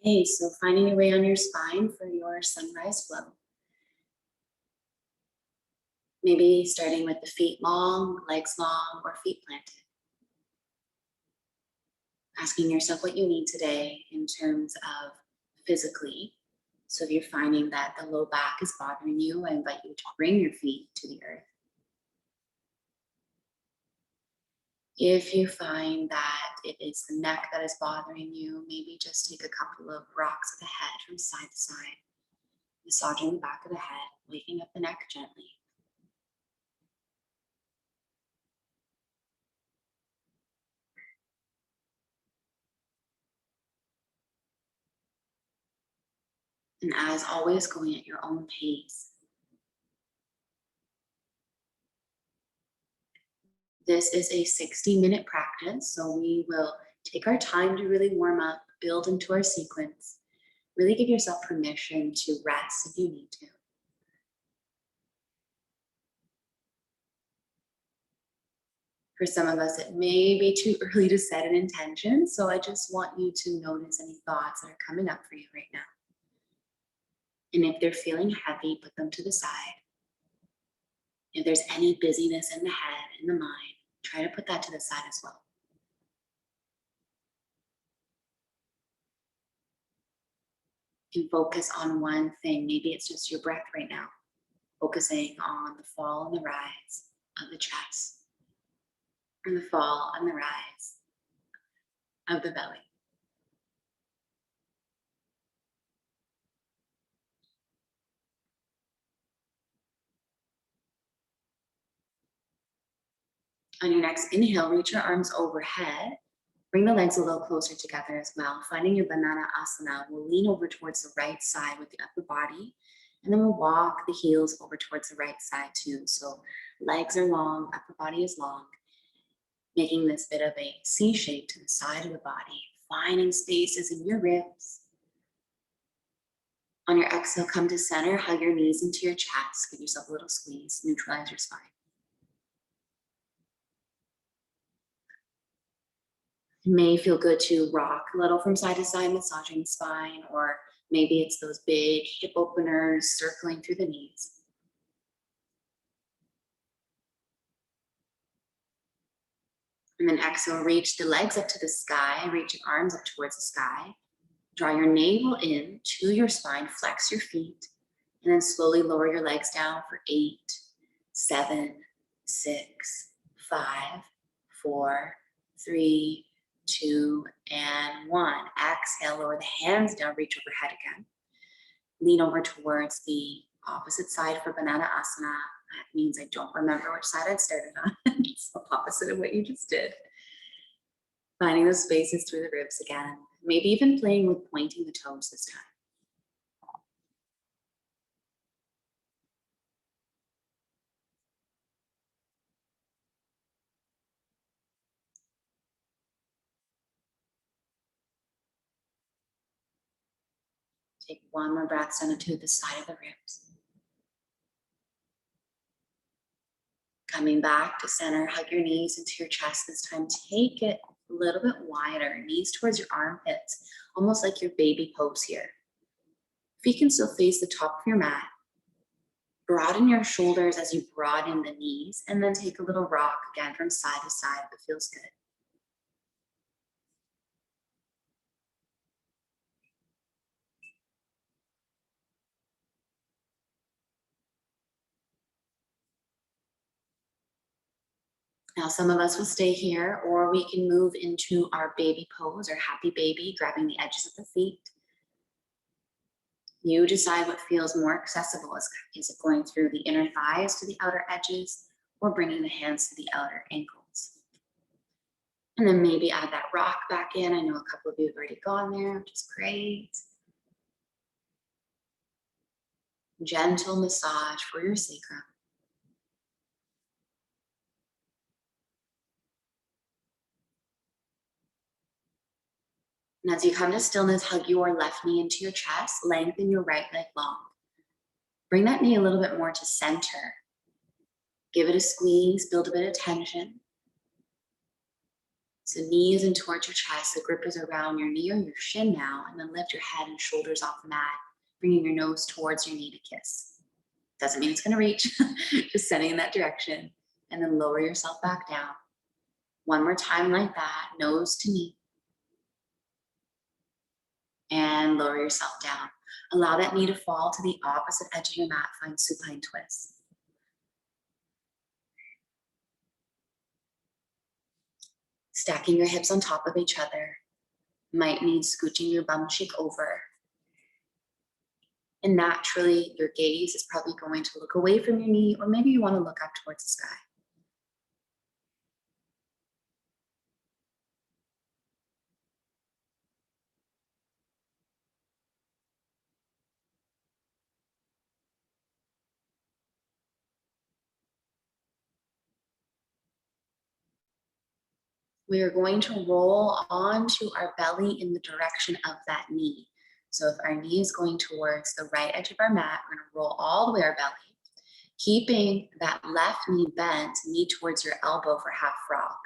Okay, so finding your way on your spine for your sunrise flow. Maybe starting with the feet long, legs long, or feet planted. Asking yourself what you need today in terms of physically. So if you're finding that the low back is bothering you, I invite you to bring your feet to the earth. If you find that it is the neck that is bothering you, maybe just take a couple of rocks of the head from side to side, massaging the back of the head, waking up the neck gently. And as always, going at your own pace. This is a 60-minute practice, so we will take our time to really warm up, build into our sequence. Really give yourself permission to rest if you need to. For some of us, it may be too early to set an intention, so I just want you to notice any thoughts that are coming up for you right now. And if they're feeling heavy, put them to the side. If there's any busyness in the head, in the mind, try to put that to the side as well. You can focus on one thing. Maybe it's just your breath right now. Focusing on the fall and the rise of the chest, and the fall and the rise of the belly. On your next inhale, reach your arms overhead. Bring the legs a little closer together as well. Finding your banana asana, we'll lean over towards the right side with the upper body, and then we'll walk the heels over towards the right side too. So legs are long, upper body is long, making this bit of a C shape to the side of the body, finding spaces in your ribs. On your exhale, come to center, hug your knees into your chest, give yourself a little squeeze, neutralize your spine. It may feel good to rock a little from side to side, massaging the spine, or maybe it's those big hip openers circling through the knees. And then exhale, reach the legs up to the sky, reach your arms up towards the sky. Draw your navel in to your spine, flex your feet, and then slowly lower your legs down for 8, 7, 6, 5, 4, 3, 2, and 1. Exhale, lower the hands down, reach overhead again. Lean over towards the opposite side for banana asana. That means I don't remember which side I started on. It's the opposite of what you just did. Finding those spaces through the ribs again. Maybe even playing with pointing the toes this time. Take one more breath, send it to the side of the ribs. Coming back to center, hug your knees into your chest this time. Take it a little bit wider, knees towards your armpits, almost like your baby pose here. Feet can still face the top of your mat. Broaden your shoulders as you broaden the knees, and then take a little rock again from side to side if it feels good. Now, some of us will stay here, or we can move into our baby pose or happy baby, grabbing the edges of the feet. You decide what feels more accessible. Is it going through the inner thighs to the outer edges, or bringing the hands to the outer ankles? And then maybe add that rock back in. I know a couple of you have already gone there, which is great. Gentle massage for your sacrum. And as you come to stillness, hug your left knee into your chest, lengthen your right leg long. Bring that knee a little bit more to center. Give it a squeeze, build a bit of tension. So knees in towards your chest, the grip is around your knee or your shin now, and then lift your head and shoulders off the mat, bringing your nose towards your knee to kiss. Doesn't mean it's gonna reach, just sending in that direction, and then lower yourself back down. One more time like that, nose to knee, and lower yourself down. Allow that knee to fall to the opposite edge of your mat, find supine twist. Stacking your hips on top of each other. Might need scooching your bum cheek over. And naturally, your gaze is probably going to look away from your knee, or maybe you want to look up towards the sky. We are going to roll onto our belly in the direction of that knee. So if our knee is going towards the right edge of our mat, we're going to roll all the way our belly, keeping that left knee bent, knee towards your elbow for half frog.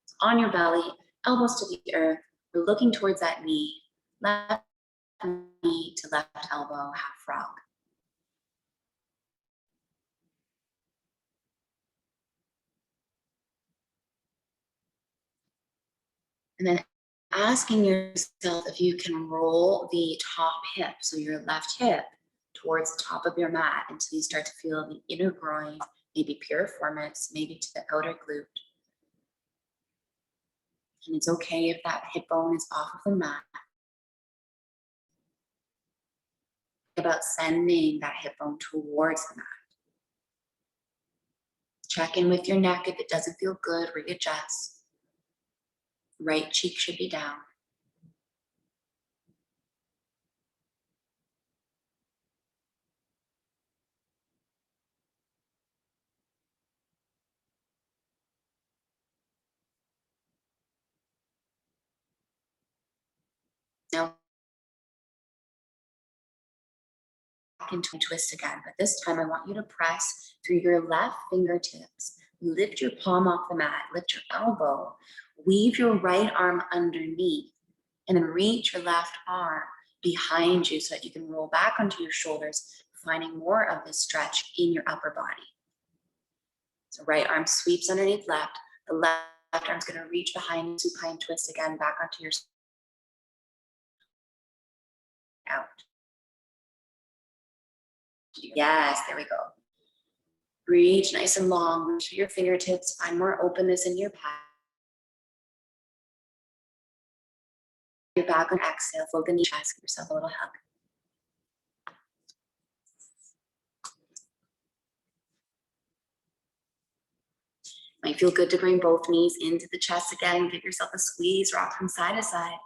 So on your belly, elbows to the earth, we're looking towards that knee, left knee to left elbow, half frog. And then asking yourself if you can roll the top hip, so your left hip, towards the top of your mat until you start to feel the inner groin, maybe piriformis, maybe to the outer glute. And it's okay if that hip bone is off of the mat. About sending that hip bone towards the mat. Check in with your neck. If it doesn't feel good, readjust. Right cheek should be down. Now back into a twist again, but this time I want you to press through your left fingertips. Lift your palm off the mat, lift your elbow, weave your right arm underneath, and then reach your left arm behind you so that you can roll back onto your shoulders, finding more of this stretch in your upper body. So right arm sweeps underneath left, the left arm's gonna reach behind, supine twist again, back onto your out. Yes, there we go. Reach nice and long, reach your fingertips, find more openness in your back. Your back on exhale, fold the knee, chest, give yourself a little hug. Might feel good to bring both knees into the chest again, give yourself a squeeze, rock from side to side.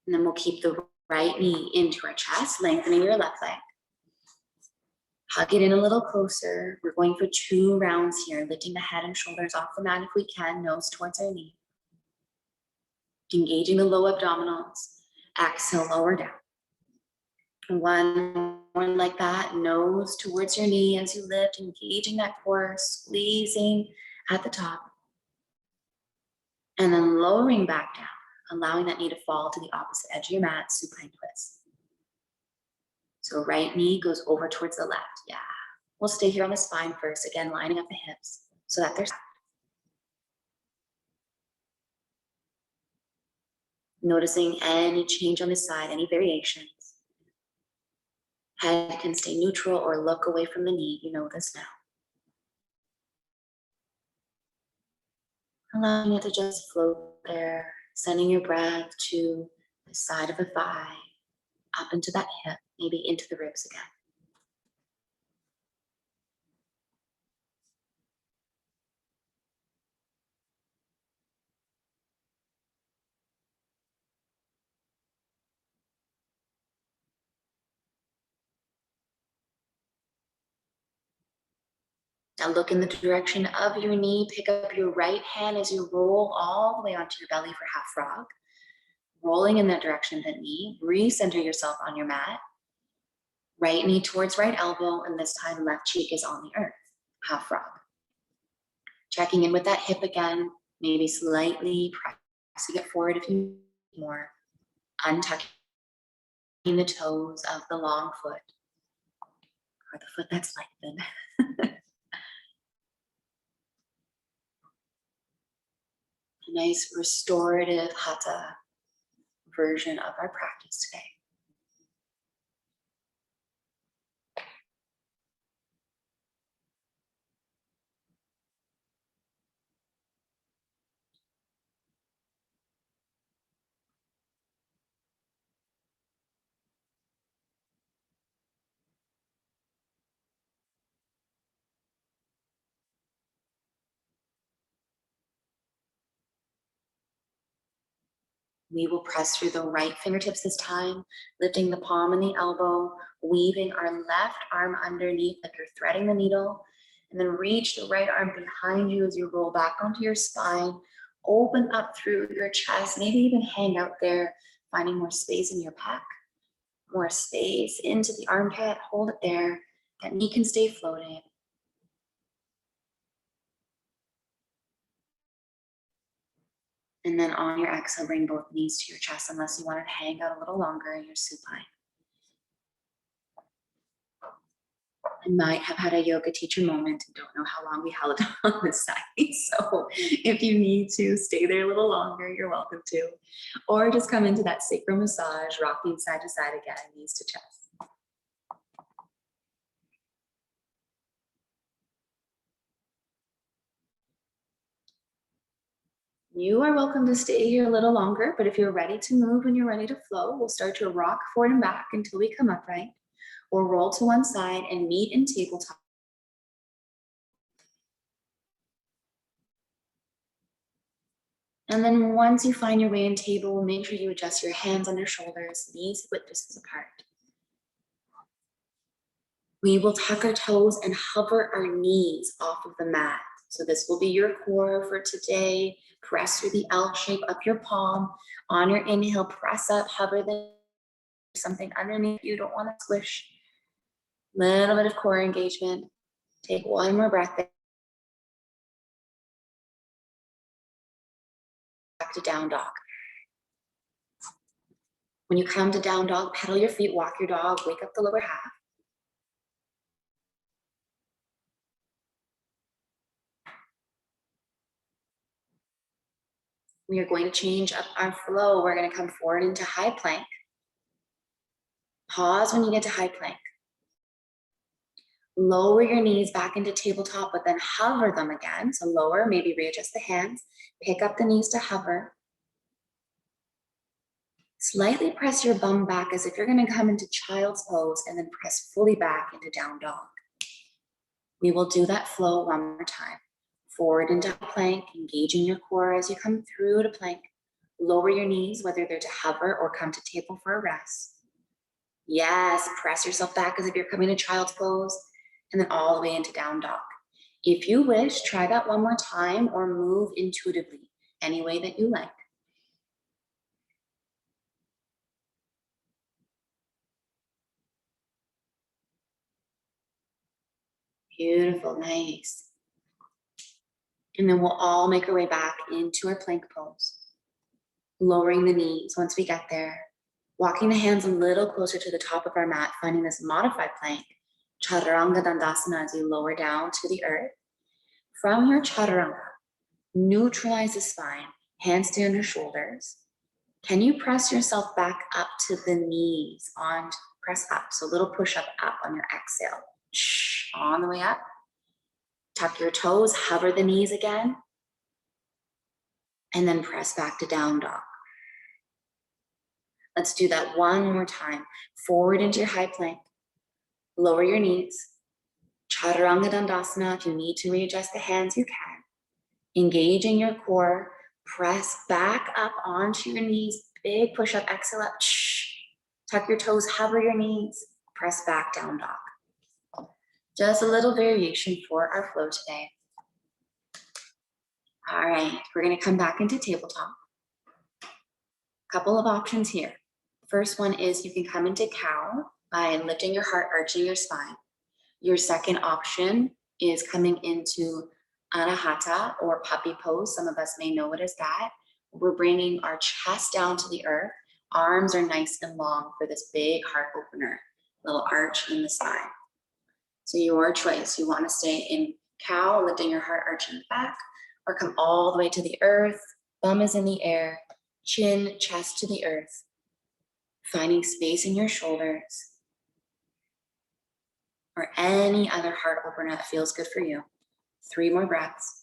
And then we'll keep the right knee into our chest, lengthening your left leg. Hug it in a little closer. We're going for 2 rounds here, lifting the head and shoulders off the mat if we can, nose towards our knee. Engaging the low abdominals. Exhale, lower down. 1 more like that, nose towards your knee as you lift, engaging that core, squeezing at the top. And then lowering back down, allowing that knee to fall to the opposite edge of your mat, supine twist. So right knee goes over towards the left, yeah. We'll stay here on the spine first, again, lining up the hips so that there's noticing any change on this side, any variations. Head can stay neutral or look away from the knee, you know this now. Allowing it to just float there, sending your breath to the side of the thigh, up into that hip, maybe into the ribs again. Now look in the direction of your knee, pick up your right hand as you roll all the way onto your belly for half frog. Rolling in that direction of the knee, recenter yourself on your mat. Right knee towards right elbow, and this time left cheek is on the earth, half frog. Checking in with that hip again, maybe slightly pressing it forward if you need more. Untucking the toes of the long foot, or the foot that's lengthened. A nice restorative hatha version of our practice today. We will press through the right fingertips this time, lifting the palm and the elbow, weaving our left arm underneath like you're threading the needle, and then reach the right arm behind you as you roll back onto your spine. Open up through your chest, maybe even hang out there, finding more space in your pec, more space into the armpit. Hold it there. That knee can stay floating. And then on your exhale, bring both knees to your chest unless you want to hang out a little longer in your supine. I might have had a yoga teacher moment and don't know how long we held on this side. So if you need to stay there a little longer, you're welcome to. Or just come into that sacral massage, rocking side to side again, knees to chest. You are welcome to stay here a little longer, but if you're ready to move and you're ready to flow, we'll start to rock forward and back until we come upright, or roll to one side and meet in tabletop. And then once you find your way in table, make sure you adjust your hands on your shoulders, knees width distance apart. We will tuck our toes and hover our knees off of the mat. So this will be your core for today. Press through the L shape up your palm. On your inhale, press up, hover the something underneath you, don't want to squish. Little bit of core engagement. Take one more breath there. Back to down dog. When you come to down dog, pedal your feet, walk your dog, wake up the lower half. We are going to change up our flow. We're going to come forward into high plank. Pause when you get to high plank. Lower your knees back into tabletop, but then hover them again. So lower, maybe readjust the hands. Pick up the knees to hover. Slightly press your bum back as if you're going to come into child's pose and then press fully back into down dog. We will do that flow one more time. Forward into plank, engaging your core as you come through to plank. Lower your knees, whether they're to hover or come to table for a rest. Yes, press yourself back as if you're coming to child's pose, and then all the way into down dog. If you wish, try that one more time or move intuitively, any way that you like. Beautiful, nice. And then we'll all make our way back into our plank pose. Lowering the knees once we get there. Walking the hands a little closer to the top of our mat, finding this modified plank. Chaturanga Dandasana as you lower down to the earth. From your chaturanga, neutralize the spine, hands stay on your shoulders. Can you press yourself back up to the knees? Press up, so a little push up on your exhale. On the way up. Tuck your toes, hover the knees again. And then press back to down dog. Let's do that one more time. Forward into your high plank. Lower your knees. Chaturanga Dandasana. If you need to readjust the hands, you can. Engaging your core. Press back up onto your knees. Big push up, exhale up. Tuck your toes, hover your knees. Press back down dog. Just a little variation for our flow today. All right, we're gonna come back into tabletop. Couple of options here. First one is you can come into cow, by lifting your heart, arching your spine. Your second option is coming into Anahata or puppy pose. Some of us may know it as that. We're bringing our chest down to the earth. Arms are nice and long for this big heart opener, little arch in the spine. So your choice, you want to stay in cow, lifting your heart, arching the back, or come all the way to the earth, bum is in the air, chin, chest to the earth, finding space in your shoulders, or any other heart opener that feels good for you. 3 more breaths.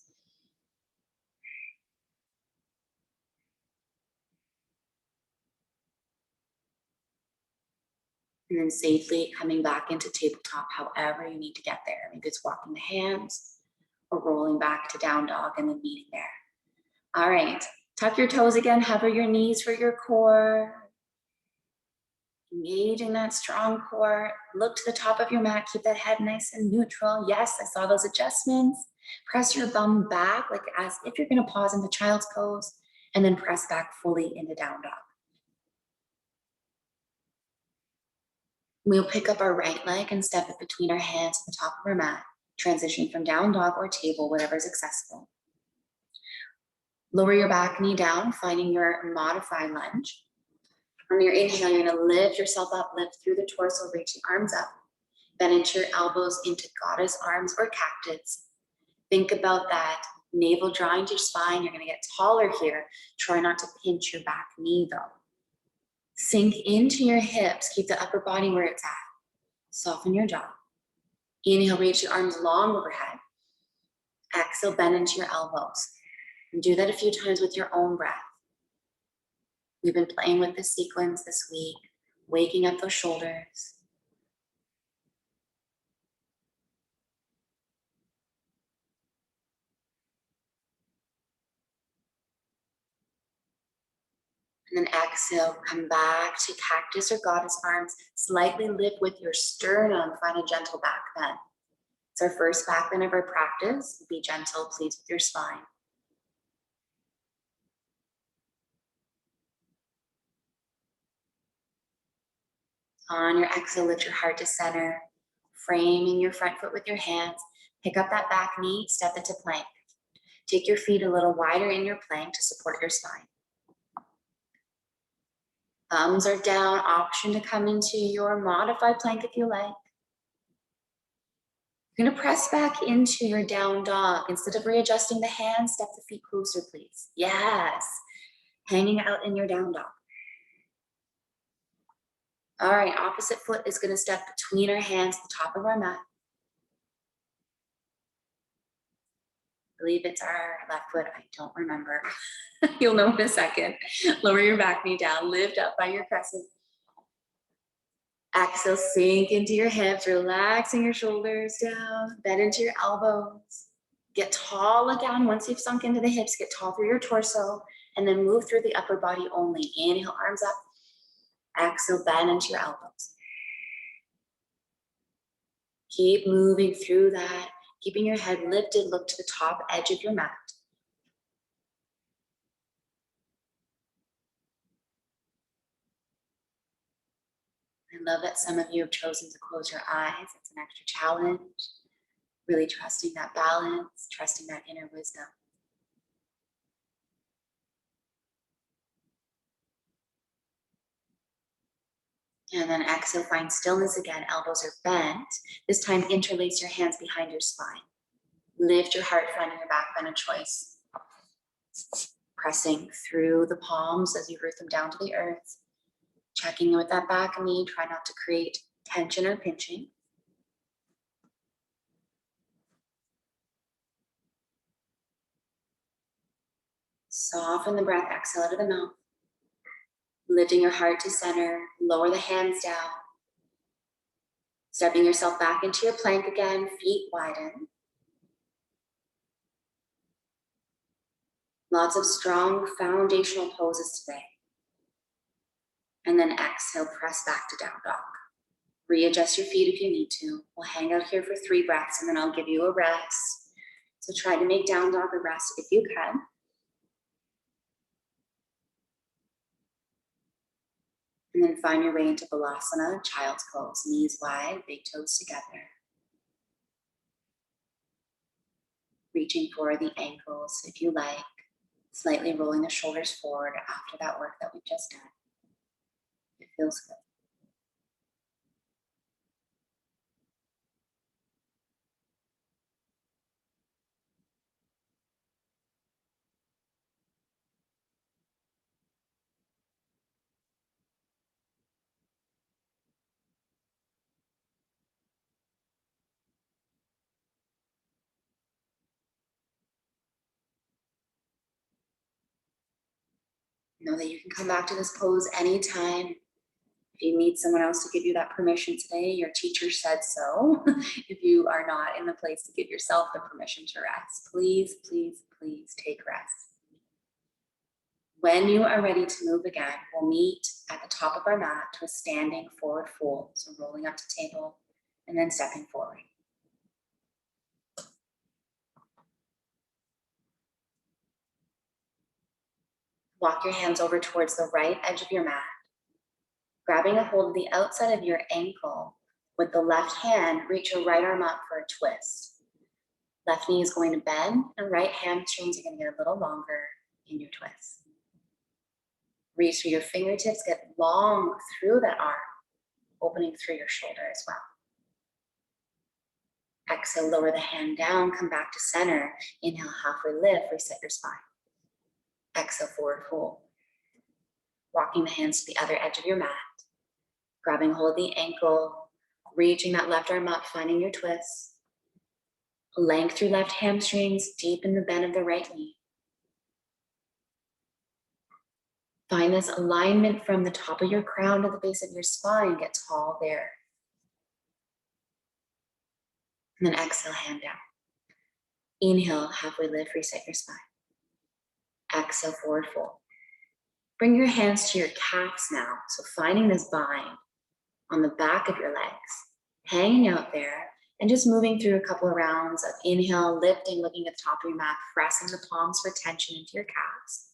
And then safely coming back into tabletop, however you need to get there. Maybe it's walking the hands or rolling back to down dog and then meeting there. All right, tuck your toes again, hover your knees for your core. Engaging that strong core. Look to the top of your mat, keep that head nice and neutral. Yes, I saw those adjustments. Press your bum back, like as if you're gonna pause into child's pose, and then press back fully into down dog. We'll pick up our right leg and step it between our hands at the top of our mat, transitioning from down dog or table, whatever is accessible. Lower your back knee down, finding your modified lunge. On your inhale, you're gonna lift yourself up, lift through the torso, reach the arms up. Bend into your elbows into goddess arms or cactus. Think about that navel drawing to your spine. You're gonna get taller here. Try not to pinch your back knee though. Sink into your hips, keep the upper body where it's at. Soften your jaw. Inhale, reach your arms long overhead. Exhale, bend into your elbows. And do that a few times with your own breath. We've been playing with this sequence this week, waking up those shoulders. And then exhale, come back to cactus or goddess arms. Slightly lift with your sternum, find a gentle back bend. It's our first back bend of our practice. Be gentle, please, with your spine. On your exhale, lift your heart to center, framing your front foot with your hands. Pick up that back knee, step into plank. Take your feet a little wider in your plank to support your spine. Thumbs are down, option to come into your modified plank if you like. You're gonna press back into your down dog. Instead of readjusting the hands, step the feet closer, please. Yes, hanging out in your down dog. All right, opposite foot is gonna step between our hands, the top of our mat. I believe it's our left foot, I don't remember. You'll know in a second. Lower your back knee down, lift up by your crescent. Exhale, sink into your hips, relaxing your shoulders down, bend into your elbows. Get tall again. Once you've sunk into the hips, get tall through your torso, and then move through the upper body only. Inhale, arms up. Exhale, bend into your elbows. Keep moving through that, keeping your head lifted. Look to the top edge of your mat. I love that some of you have chosen to close your eyes. It's an extra challenge. Really trusting that balance, trusting that inner wisdom. And then exhale, find stillness again. Elbows are bent. This time, interlace your hands behind your spine. Lift your heart, finding your back bend a choice. Pressing through the palms as you root them down to the earth. Checking in with that back knee. Try not to create tension or pinching. Soften the breath, exhale out of the mouth. Lifting your heart to center, lower the hands down. Stepping yourself back into your plank again, feet widen. Lots of strong foundational poses today. And then exhale, press back to down dog. Readjust your feet if you need to. We'll hang out here for 3 breaths and then I'll give you a rest. So try to make down dog a rest if you can. And then find your way into Balasana, child's pose, knees wide, big toes together. Reaching for the ankles if you like, slightly rolling the shoulders forward after that work that we just done. It feels good. Know that you can come back to this pose anytime. If you need someone else to give you that permission today, your teacher said so. If you are not in the place to give yourself the permission to rest, please, please, please take rest. When you are ready to move again, we'll meet at the top of our mat to a standing forward fold. So rolling up to table and then stepping forward. Walk your hands over towards the right edge of your mat, grabbing a hold of the outside of your ankle. With the left hand, reach your right arm up for a twist. Left knee is going to bend and right hamstrings are going to get a little longer in your twist. Reach through your fingertips, get long through that arm, opening through your shoulder as well. Exhale, lower the hand down, come back to center. Inhale, halfway lift, reset your spine. Exhale, forward fold. Walking the hands to the other edge of your mat, grabbing hold of the ankle, reaching that left arm up, finding your twist. Length through left hamstrings, deepen the bend of the right knee. Find this alignment from the top of your crown to the base of your spine. Get tall there. And then exhale, hand down. Inhale, halfway lift, reset your spine. Exhale, forward fold. Bring your hands to your calves now. So finding this bind on the back of your legs, hanging out there, and just moving through a couple of rounds of inhale, lifting, looking at the top of your mat, pressing the palms for tension into your calves.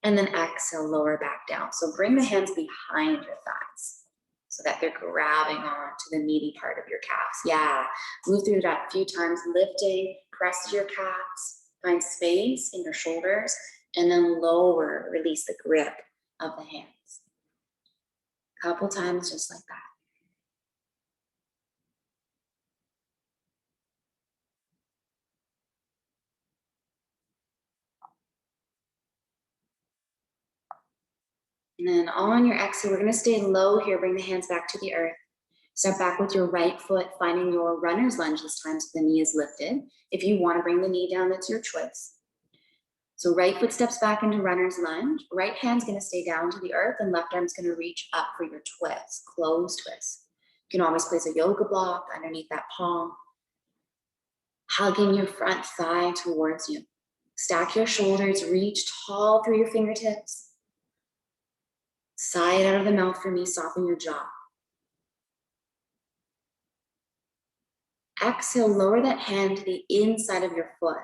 And then exhale, lower back down. So bring the hands behind your thighs so that they're grabbing on to the meaty part of your calves. Yeah, move through that a few times, lifting, press to your calves, find space in your shoulders, and then lower, release the grip of the hands. Couple times just like that. And then on your exhale, we're gonna stay low here, bring the hands back to the earth. Step back with your right foot, finding your runner's lunge this time so the knee is lifted. If you wanna bring the knee down, that's your choice. So right foot steps back into runner's lunge. Right hand's gonna stay down to the earth and left arm's gonna reach up for your twist, closed twist. You can always place a yoga block underneath that palm, hugging your front thigh towards you. Stack your shoulders, reach tall through your fingertips. Sigh it out of the mouth for me, soften your jaw. Exhale, lower that hand to the inside of your foot.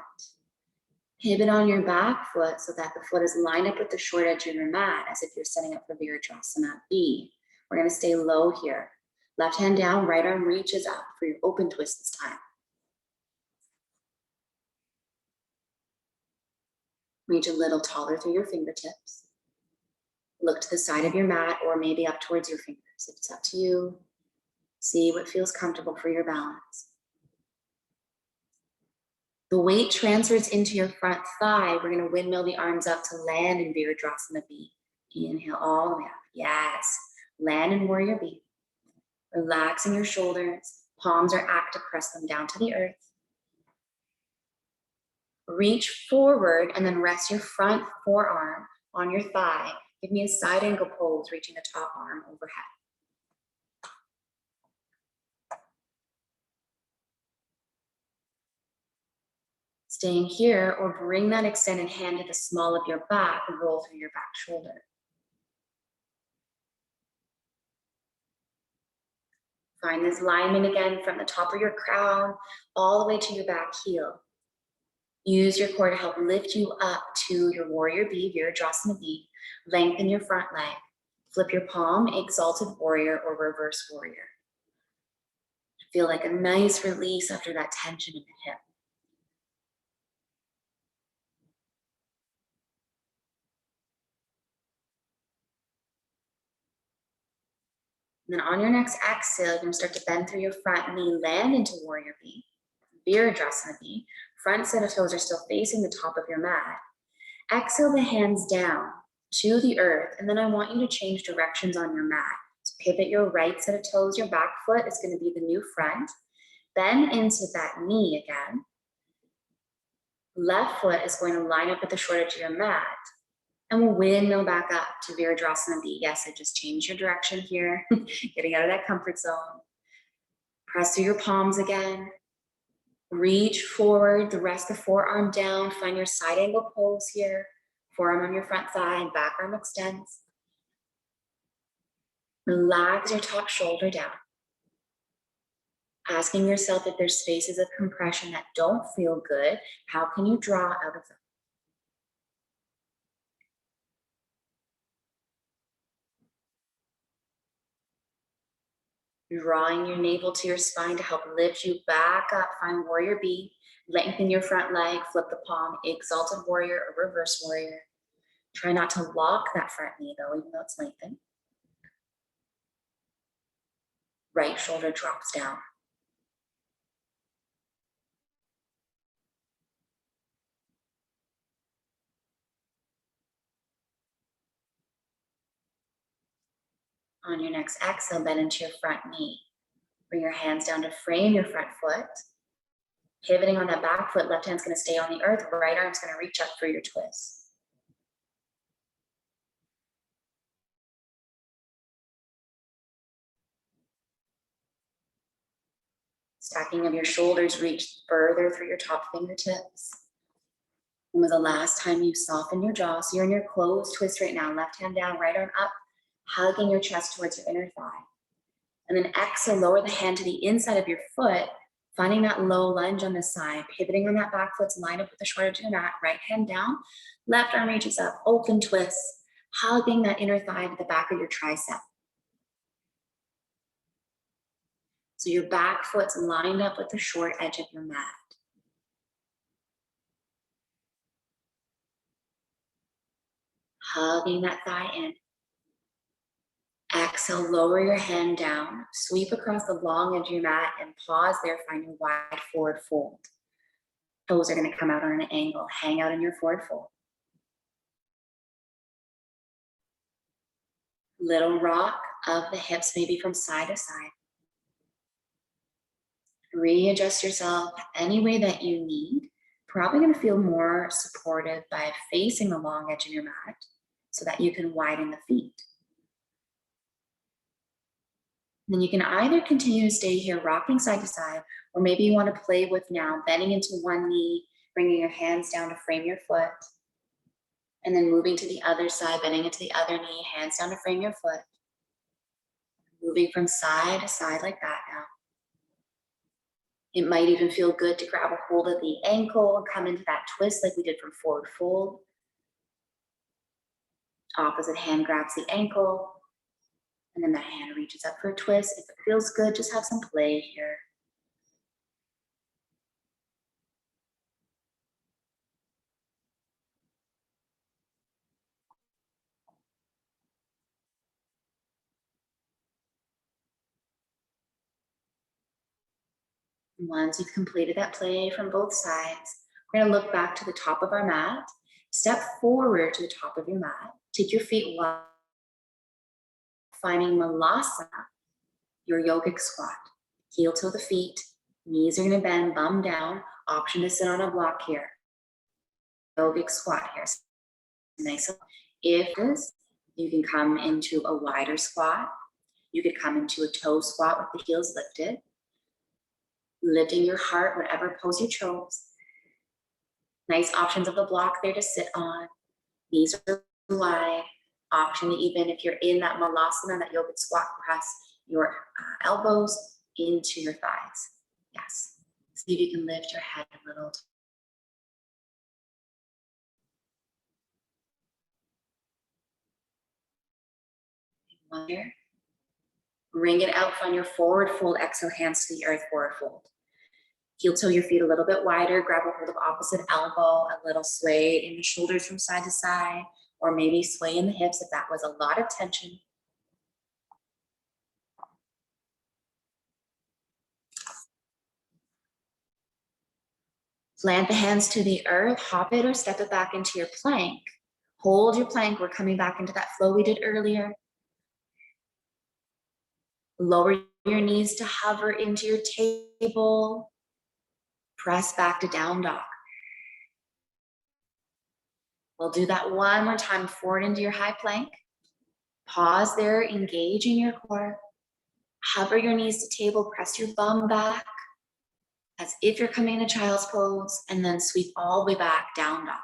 Pivot on your back foot so that the foot is lined up with the short edge of your mat as if you're setting up for Virabhadrasana B. We're gonna stay low here. Left hand down, right arm reaches up for your open twist this time. Reach a little taller through your fingertips. Look to the side of your mat or maybe up towards your fingers. It's up to you. See what feels comfortable for your balance. The weight transfers into your front thigh. We're gonna windmill the arms up to land in Virabhadrasana B. Inhale all the way up. Yes. Land in Warrior B. Relaxing your shoulders. Palms are active, press them down to the earth. Reach forward and then rest your front forearm on your thigh. Give me a side angle pose, reaching the top arm overhead. Staying here, or bring that extended hand to the small of your back and roll through your back shoulder. Find this alignment again from the top of your crown all the way to your back heel. Use your core to help lift you up to your Warrior B, Virabhadrasana B. Lengthen your front leg. Flip your palm, exalted warrior or reverse warrior. Feel like a nice release after that tension in the hip. And then on your next exhale, you're gonna start to bend through your front knee, land into warrior B, Virabhadrasana B. Front set of toes are still facing the top of your mat. Exhale the hands down to the earth, and then I want you to change directions on your mat. So pivot your right set of toes, your back foot is gonna be the new front. Bend into that knee again. Left foot is going to line up at the short edge of your mat. And we'll windmill back up to Virabhadrasana B. Yes, I just changed your direction here, getting out of that comfort zone. Press through your palms again. Reach forward, the rest of the forearm down. Find your side angle pose here. Forearm on your front thigh, back arm extends. Relax your top shoulder down. Asking yourself if there's spaces of compression that don't feel good, how can you draw out of them? Drawing your navel to your spine to help lift you back up. Find warrior B. Lengthen your front leg, flip the palm, exalted warrior or reverse warrior. Try not to lock that front knee though, even though it's lengthened. Right shoulder drops down. On your next exhale, bend into your front knee. Bring your hands down to frame your front foot. Pivoting on that back foot, left hand's gonna stay on the earth, right arm's gonna reach up for your twist. Stacking of your shoulders, reach further through your top fingertips. When was the last time you softened your jaw? So you're in your closed twist right now, left hand down, right arm up, hugging your chest towards your inner thigh. And then exhale, lower the hand to the inside of your foot, finding that low lunge on the side, pivoting on that back foot to line up with the short edge of the mat, right hand down, left arm reaches up, open twist, hugging that inner thigh to the back of your tricep. So your back foot's lined up with the short edge of your mat. Hugging that thigh in. Exhale, lower your hand down, sweep across the long edge of your mat and pause there, find your wide forward fold. Toes are gonna come out on an angle, hang out in your forward fold. Little rock of the hips, maybe from side to side. Readjust yourself any way that you need. Probably gonna feel more supportive by facing the long edge of your mat so that you can widen the feet. Then you can either continue to stay here rocking side to side, or maybe you want to play with now bending into one knee, bringing your hands down to frame your foot, and then moving to the other side, bending into the other knee, hands down to frame your foot. Moving from side to side like that now. It might even feel good to grab a hold of the ankle and come into that twist like we did from forward fold. Opposite hand grabs the ankle, and then that hand reaches up for a twist. If it feels good, just have some play here. Once you've completed that play from both sides, we're gonna look back to the top of our mat, step forward to the top of your mat, take your feet wide, finding Malasana, your yogic squat. Heel to the feet, knees are gonna bend, bum down, option to sit on a block here. Yogic squat here, nice. If this, you can come into a wider squat. You could come into a toe squat with the heels lifted. Lifting your heart, whatever pose you chose. Nice options of the block there to sit on. Knees are wide. Option to, even if you're in that Malasana, that yogic squat, press your elbows into your thighs. Yes. See if you can lift your head a little. One here. Bring it out from your forward fold. Exhale, hands to the earth, forward fold. Heel toe your feet a little bit wider. Grab a hold of opposite elbow. A little sway in the shoulders from side to side. Or maybe sway in the hips if that was a lot of tension. Plant the hands to the earth. Hop it or step it back into your plank. Hold your plank. We're coming back into that flow we did earlier. Lower your knees to hover into your table. Press back to down dog. We'll do that one more time. Forward into your high plank. Pause there, engage in your core. Hover your knees to table, press your bum back as if you're coming into child's pose, and then sweep all the way back, down dog.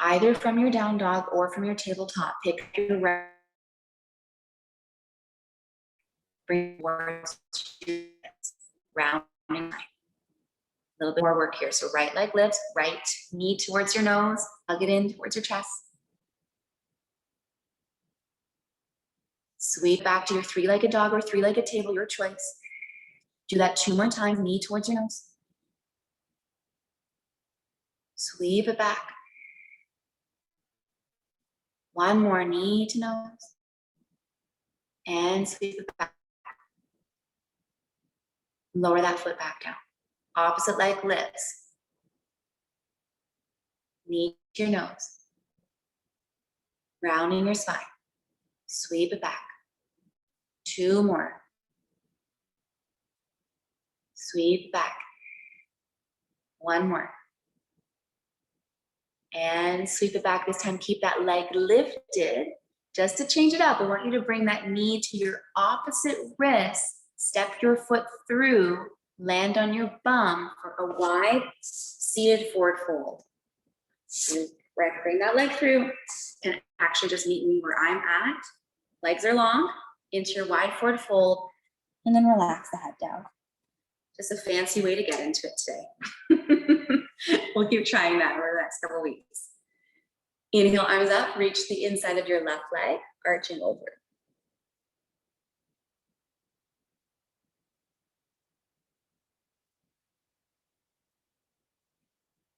Either from your down dog or from your tabletop, pick your right. Bring words to rounding line. A little bit more work here. So right leg lifts, right knee towards your nose, hug it in towards your chest. Sweep back to your three-legged dog or three-legged table, your choice. Do that 2 more times, knee towards your nose. Sweep it back. One more, knee to nose. And sweep it back. Lower that foot back down. Opposite leg lifts. Knee to your nose. Rounding your spine. Sweep it back. 2 more. Sweep back. 1 more. And sweep it back. This time, keep that leg lifted. Just to change it up, I want you to bring that knee to your opposite wrist. Step your foot through. Land on your bum for a wide seated forward fold. Bring that leg through. And actually just meet me where I'm at. Legs are long. Into your wide forward fold. And then relax the head down. Just a fancy way to get into it today. We'll keep trying that over the next couple of weeks. Inhale, arms up, reach the inside of your left leg, arching over.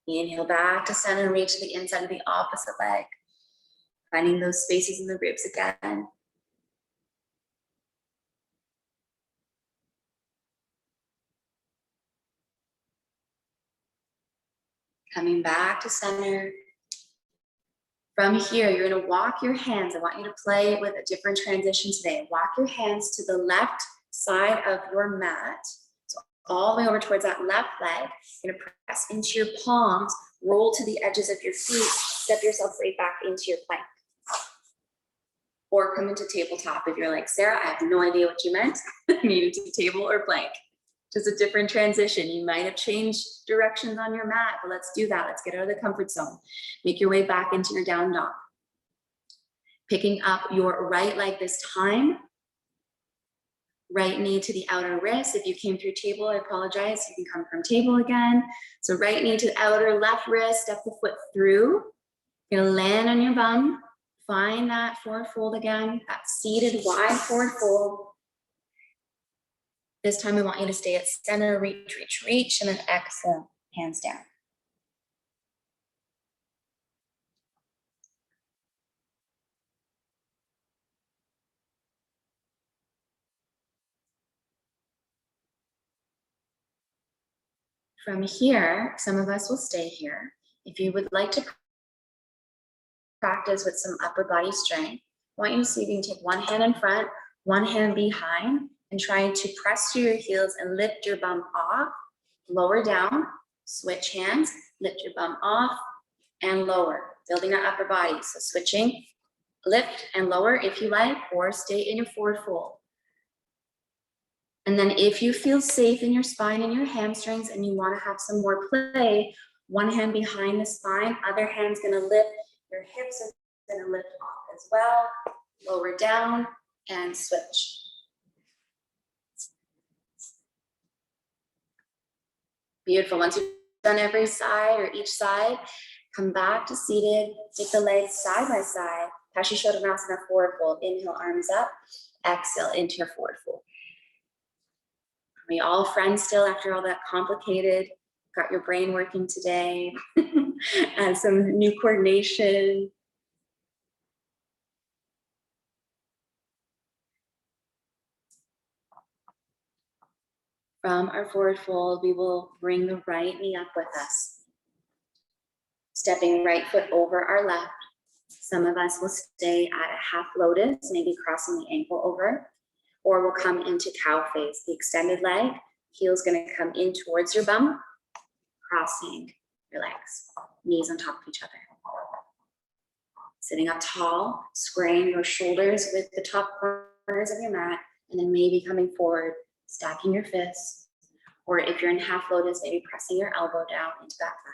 Inhale back to center, reach the inside of the opposite leg. Finding those spaces in the ribs again. Coming back to center. From here, you're gonna walk your hands. I want you to play with a different transition today. Walk your hands to the left side of your mat. So all the way over towards that left leg. You're gonna press into your palms, roll to the edges of your feet, step yourself right back into your plank. Or come into tabletop if you're like, Sarah, I have no idea what you meant. Needed to table or plank. Just a different transition. You might have changed directions on your mat, but let's do that. Let's get out of the comfort zone. Make your way back into your down dog. Picking up your right leg this time. Right knee to the outer wrist. If you came through table, I apologize. You can come from table again. So right knee to the outer left wrist, step the foot through. You're gonna land on your bum. Find that forward fold again, that seated wide forward fold. This time I want you to stay at center, reach, reach, reach, and then exhale, hands down. From here, some of us will stay here. If you would like to practice with some upper body strength, I want you to see if you can take one hand in front, one hand behind, and try to press through your heels and lift your bum off, lower down, switch hands, lift your bum off, and lower, building our upper body. So switching, lift and lower if you like, or stay in your forward fold. And then if you feel safe in your spine and your hamstrings and you want to have some more play, one hand behind the spine, other hand's going to lift, your hips are going to lift off as well, lower down and switch. Beautiful. Once you've done every side or each side, Come back to seated. Take the legs side by side. Paschimottanasana, forward fold. Inhale, arms up. Exhale into your forward fold. Are we all friends still after all that complicated? Got your brain working today. And some new coordination. From our forward fold, we will bring the right knee up with us. Stepping right foot over our left. Some of us will stay at a half lotus, maybe crossing the ankle over, or we'll come into cow face. The extended leg, heel's gonna come in towards your bum, crossing your legs, knees on top of each other. Sitting up tall, squaring your shoulders with the top corners of your mat, and then maybe coming forward, stacking your fists, or if you're in half lotus, maybe pressing your elbow down into that thigh.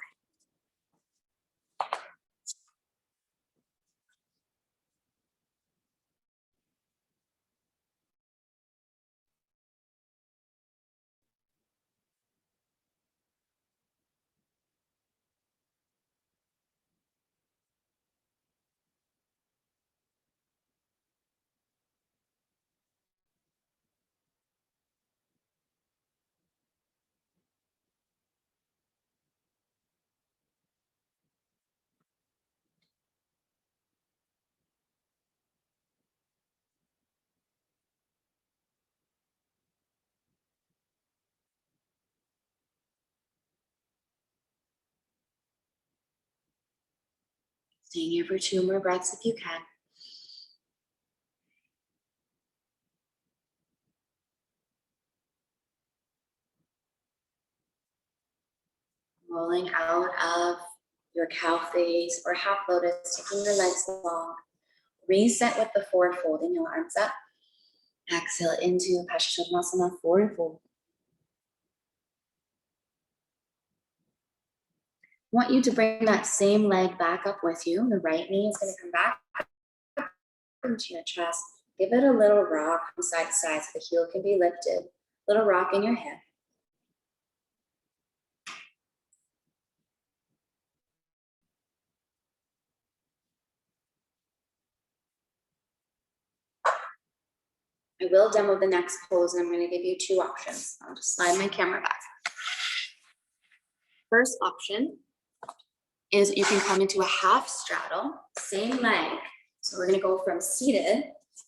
Staying here for 2 more breaths if you can. Rolling out of your cow face or half lotus, taking your legs long. Reset with the forward fold, inhale, arms up. Exhale into Paschimottanasana, forward fold. I want you to bring that same leg back up with you. The right knee is going to come back into your chest. Give it a little rock from side to side so the heel can be lifted. Little rock in your hip. I will demo the next pose and I'm going to give you 2 options. I'll just slide my camera back. First option is you can come into a half straddle, same leg. So we're going to go from seated,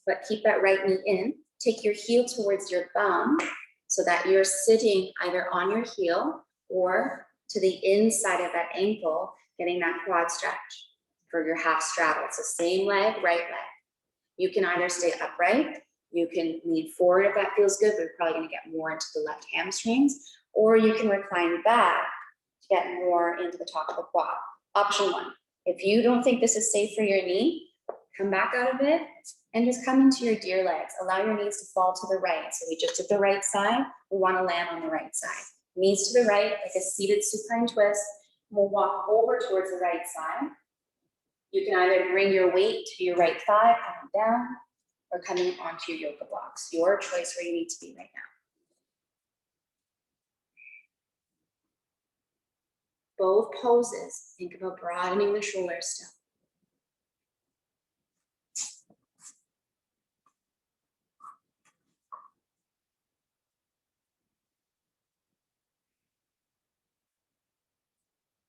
but keep that right knee in. Take your heel towards your bum so that you're sitting either on your heel or to the inside of that ankle, getting that quad stretch for your half straddle. So same leg, right leg. You can either stay upright, you can lean forward if that feels good, but you're probably going to get more into the left hamstrings, or you can recline back to get more into the top of the quad. Option 1, if you don't think this is safe for your knee, come back out of it and just come into your deer legs. Allow your knees to fall to the right. So we just did the right side, we want to land on the right side. Knees to the right, like a seated supine twist. We'll walk over towards the right side. You can either bring your weight to your right thigh, coming down, or coming onto your yoga blocks. Your choice where you need to be right now. Both poses, think about broadening the shoulders still.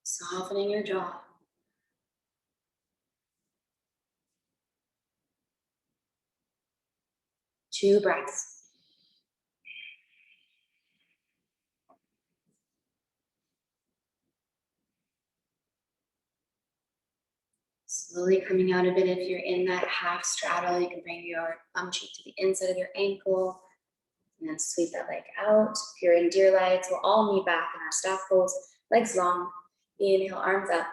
Softening your jaw. Two breaths. Slowly coming out of it. If you're in that half straddle, you can bring your bum cheek to the inside of your ankle and then sweep that leg out. If you're in deer legs, we'll all meet back in our staff pose, legs long. Inhale, arms up,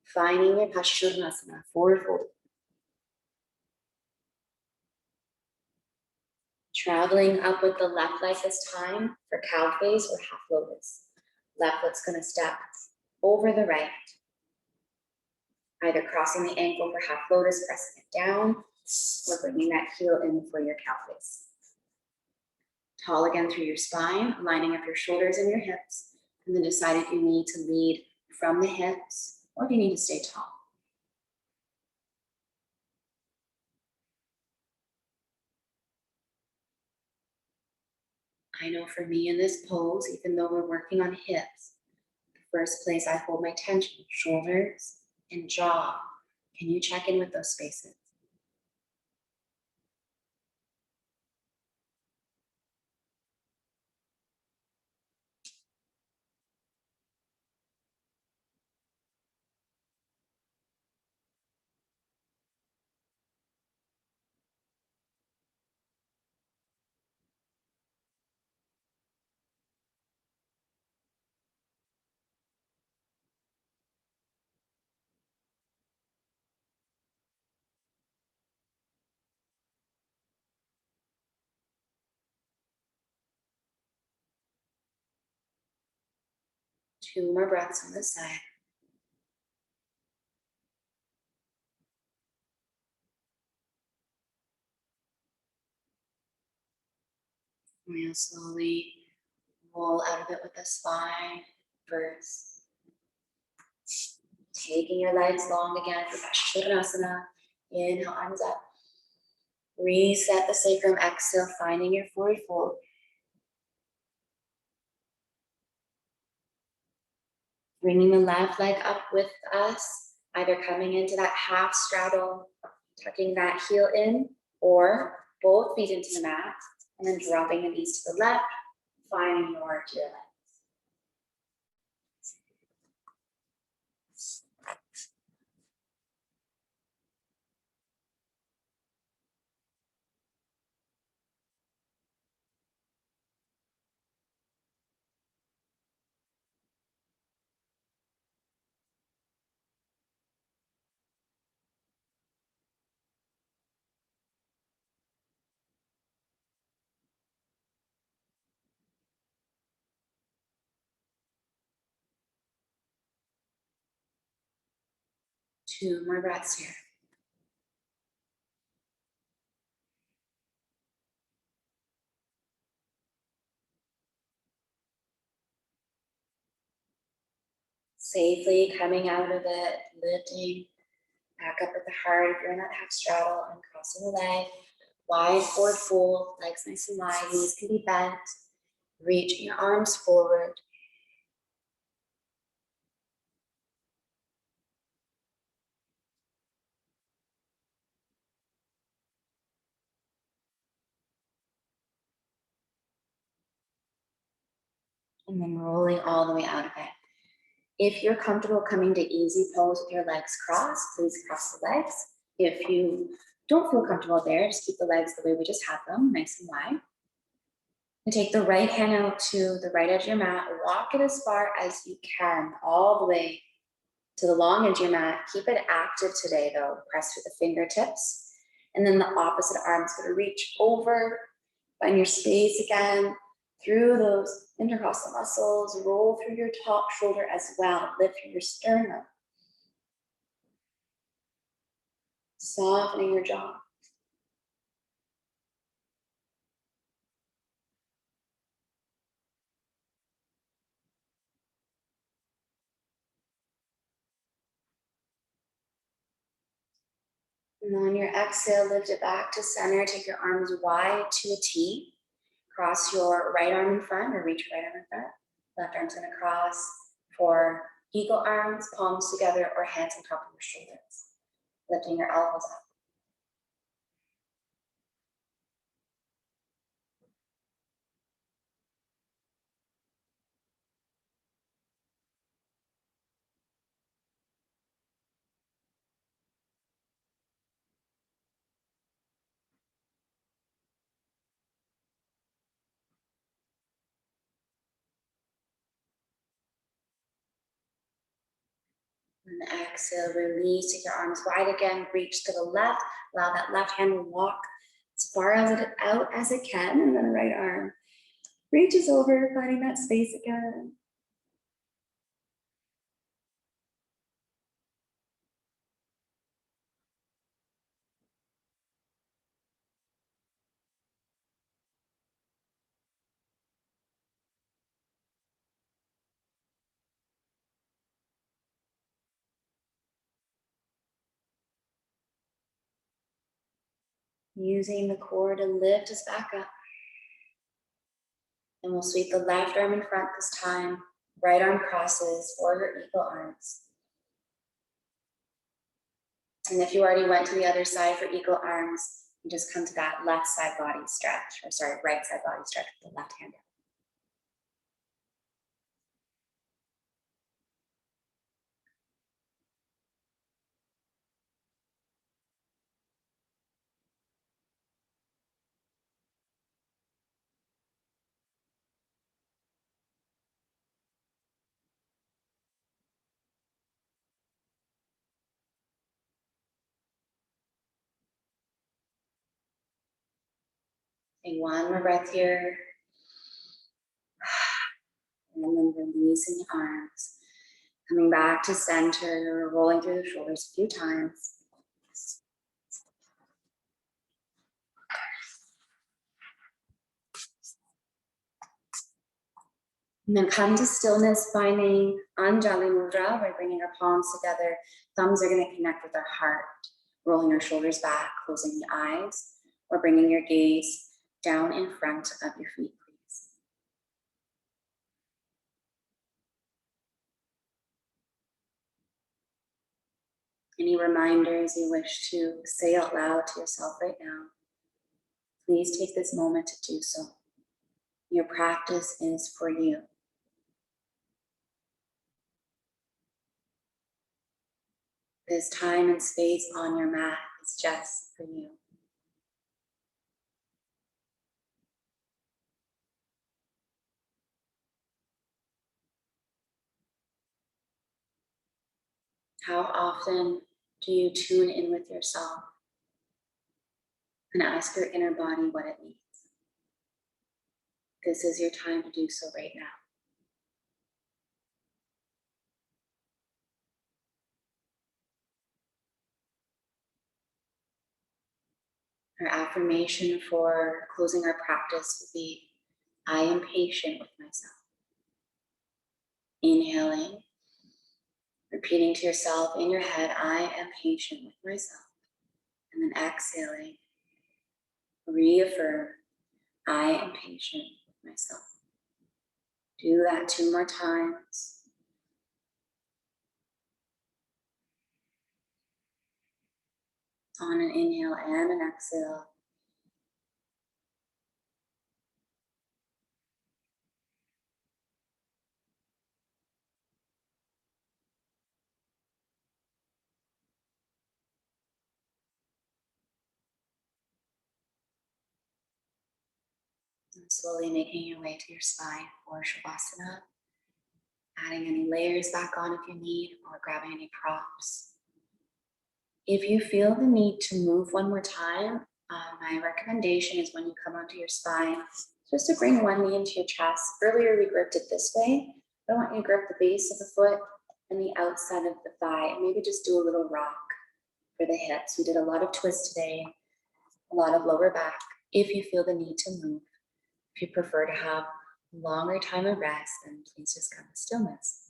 finding your Paschimottanasana, forward fold. Traveling up with the left leg this time for cow face or half lotus. Left foot's gonna step over the right, either crossing the ankle for half lotus, pressing it down, or bringing that heel in for your cow face. Tall again through your spine, lining up your shoulders and your hips, and then decide if you need to lead from the hips or if you need to stay tall. I know for me in this pose, even though we're working on hips, the first place I hold my tension, shoulders and jaw. Can you check in with those spaces? 2 more breaths on this side. We'll slowly roll out of it with the spine first. Taking your legs long again for Shavasana. Inhale, arms up. Reset the sacrum, exhale, finding your forward fold. Bringing the left leg up with us, either coming into that half straddle, tucking that heel in, or both feet into the mat, and then dropping the knees to the left, finding your to your left. 2 more breaths here. Safely coming out of it, lifting back up at the heart if you're in that half straddle, and crossing the leg. Wide forward fold, legs nice and wide, knees can be bent. Reaching your arms forward. And then rolling all the way out of it. If you're comfortable coming to easy pose with your legs crossed, please cross the legs. If you don't feel comfortable there, just keep the legs the way we just had them, nice and wide. And take the right hand out to the right edge of your mat. Walk it as far as you can, all the way to the long edge of your mat. Keep it active today though. Press with the fingertips. And then the opposite arm's gonna reach over, find your space again, through those intercostal muscles, roll through your top shoulder as well, lift through your sternum. Softening your jaw. And on your exhale, lift it back to center. Take your arms wide to a T. Cross your right arm in front, or reach your right arm in front. Left arm's gonna cross for eagle arms, palms together, or hands on top of your shoulders. Lifting your elbows up. And exhale, release, take your arms wide again, reach to the left, allow that left hand to walk as far as it out as it can, and then right arm reaches over, finding that space again. Using the core to lift us back up. And we'll sweep the left arm in front this time. Right arm crosses for your eagle arms. And if you already went to the other side for eagle arms, you just come to that left side body stretch, or sorry, right side body stretch with the left hand up. Take one more breath here. And then releasing the arms. Coming back to center, rolling through the shoulders a few times. And then come to stillness, finding Anjali Mudra by bringing our palms together. Thumbs are going to connect with our heart, rolling our shoulders back, closing the eyes, or bringing your gaze down in front of your feet, please. Any reminders you wish to say out loud to yourself right now, please take this moment to do so. Your practice is for you. This time and space on your mat is just for you. How often do you tune in with yourself and ask your inner body what it needs? This is your time to do so right now. Our affirmation for closing our practice will be, I am patient with myself. Inhaling, repeating to yourself in your head, I am patient with myself. And then exhaling, reaffirm, I am patient with myself. Do that 2 more times. On an inhale and an exhale. And slowly making your way to your spine for Shavasana. Adding any layers back on if you need, or grabbing any props. If you feel the need to move one more time, my recommendation is when you come onto your spine, just to bring one knee into your chest. Earlier we gripped it this way. I want you to grip the base of the foot and the outside of the thigh, and maybe just do a little rock for the hips. We did a lot of twists today, a lot of lower back. If you feel the need to move, if you prefer to have longer time of rest, then please just come to stillness.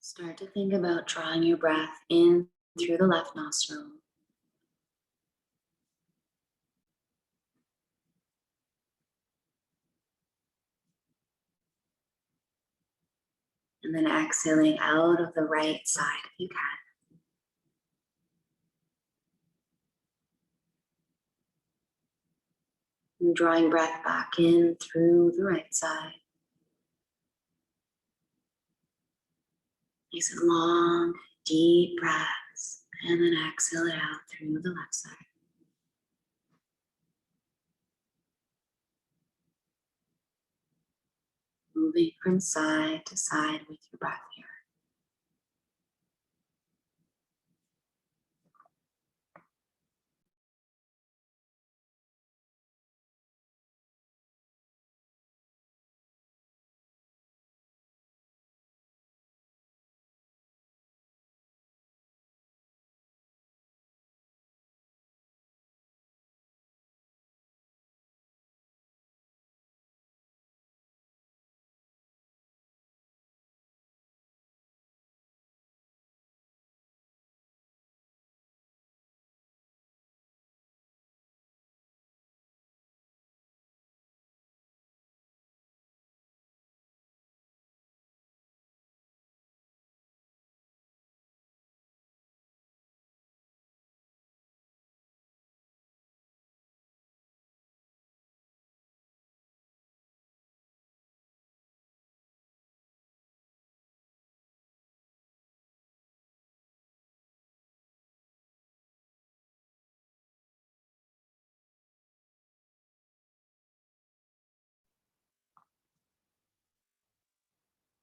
Start to think about drawing your breath in through the left nostril. And then exhaling out of the right side if you can. And drawing breath back in through the right side. Nice and long, deep breaths. And then exhale it out through the left side. Moving from side to side with your breath here.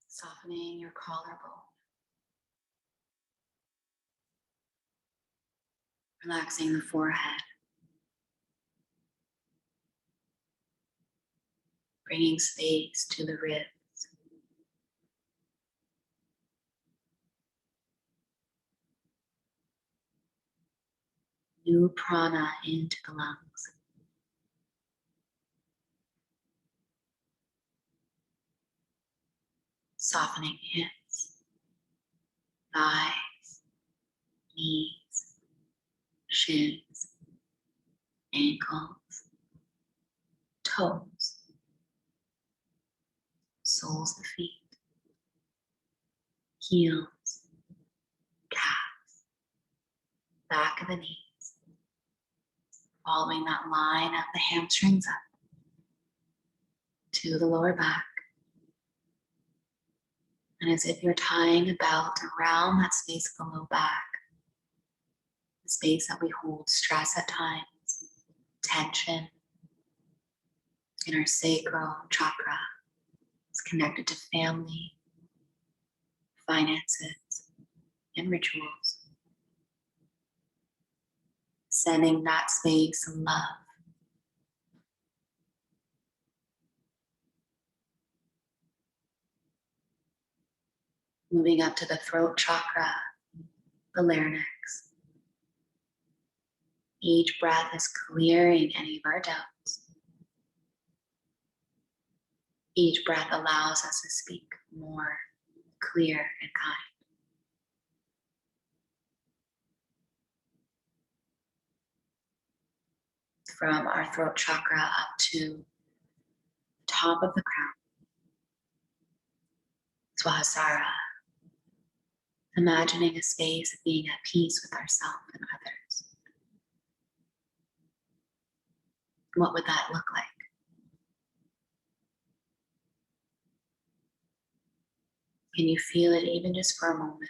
Softening your collarbone. Relaxing the forehead. Bringing space to the ribs. New prana into the lungs. Softening hips, thighs, knees, shins, ankles, toes, soles of the feet, heels, calves, back of the knees. Following that line of the hamstrings up to the lower back. And as if you're tying a belt around that space of the low back, the space that we hold stress at times, tension in our sacral chakra. It's connected to family, finances, and rituals. Sending that space of love. Moving up to the throat chakra, the larynx. Each breath is clearing any of our doubts. Each breath allows us to speak more clear and kind. From our throat chakra up to the top of the crown, Swahasara, imagining a space of being at peace with ourselves and others. What would that look like? Can you feel it even just for a moment?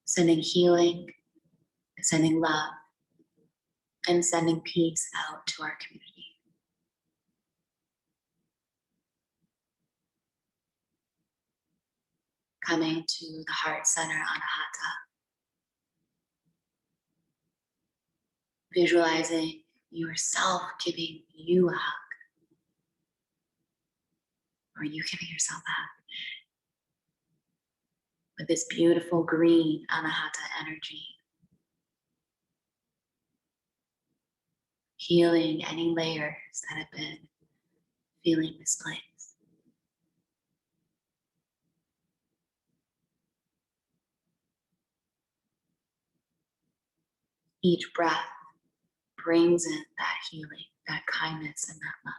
Sending healing, sending love, and sending peace out to our community. Coming to the heart center, Anahata. Visualizing yourself giving you a hug. Or you giving yourself a hug. With this beautiful green Anahata energy. Healing any layers that have been feeling misplaced. Each breath brings in that healing, that kindness, and that love.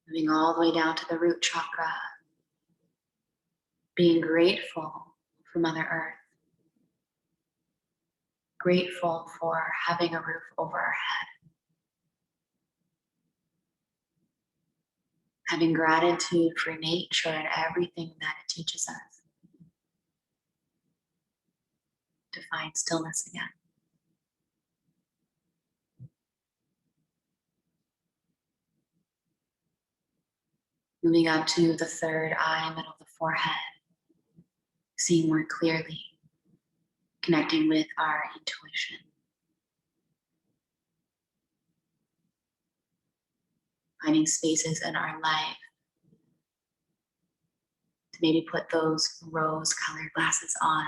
Moving all the way down to the root chakra, being grateful for Mother Earth, grateful for having a roof over our head, having gratitude for nature and everything that it teaches us to find stillness again. Moving up to the third eye, middle of the forehead, seeing more clearly, connecting with our intuition. Finding spaces in our life to maybe put those rose-colored glasses on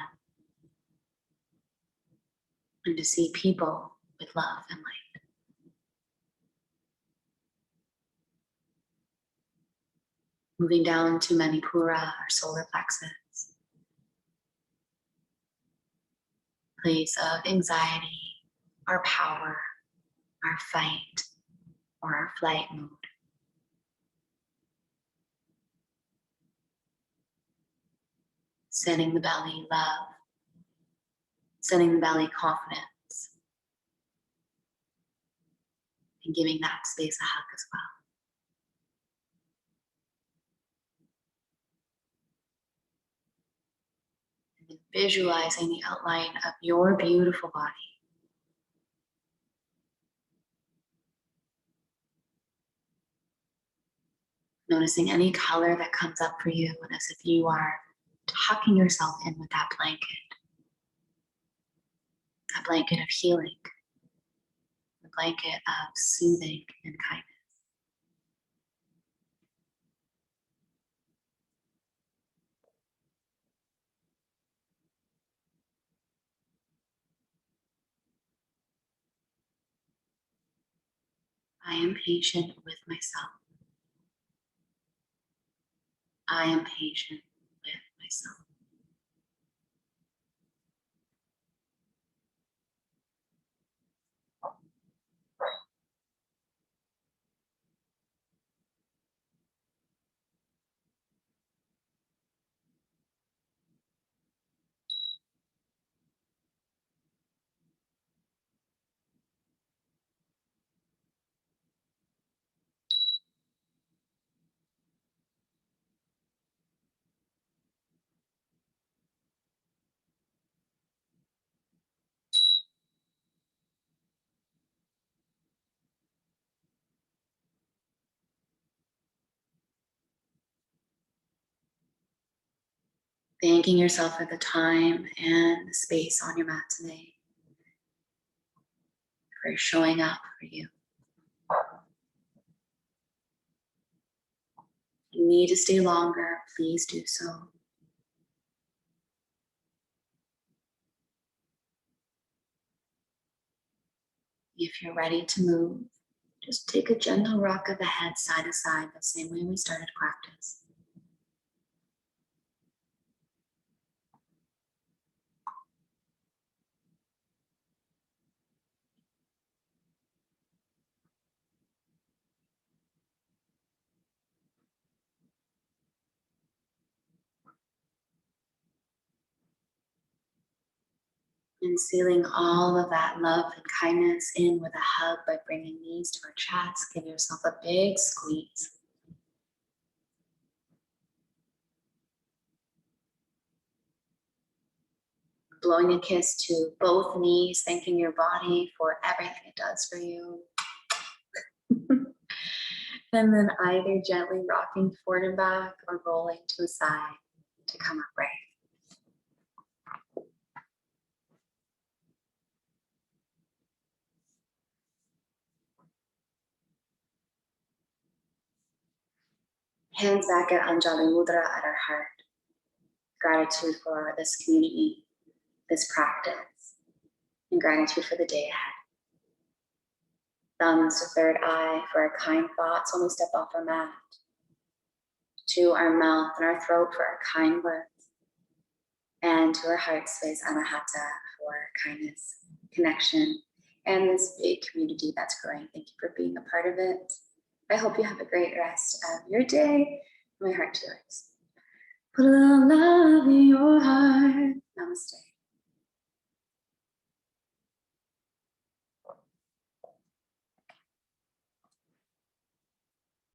and to see people with love and light. Moving down to Manipura, our solar plexus, place of anxiety, our power, our fight, or our flight mode. Sending the belly love, sending the belly confidence, and giving that space a hug as well. And then visualizing the outline of your beautiful body. Noticing any color that comes up for you, and as if you are tucking yourself in with that blanket of healing, the blanket of soothing and kindness. I am patient with myself. I am patient with myself. Thanking yourself for the time and the space on your mat today, for showing up for you. If you need to stay longer, please do so. If you're ready to move, just take a gentle rock of the head side to side, the same way we started practice. And sealing all of that love and kindness in with a hug by bringing knees to our chest. Give yourself a big squeeze. Blowing a kiss to both knees, thanking your body for everything it does for you. And then either gently rocking forward and back or rolling to a side to come upright. Hands back at Anjali Mudra at our heart. Gratitude for this community, this practice, and gratitude for the day ahead. Thumbs to third eye for our kind thoughts when we step off our mat. To our mouth and our throat for our kind words. And to our heart space, Anahata, for kindness, connection, and this big community that's growing. Thank you for being a part of it. I hope you have a great rest of your day. My heart to yours. Put a little love in your heart.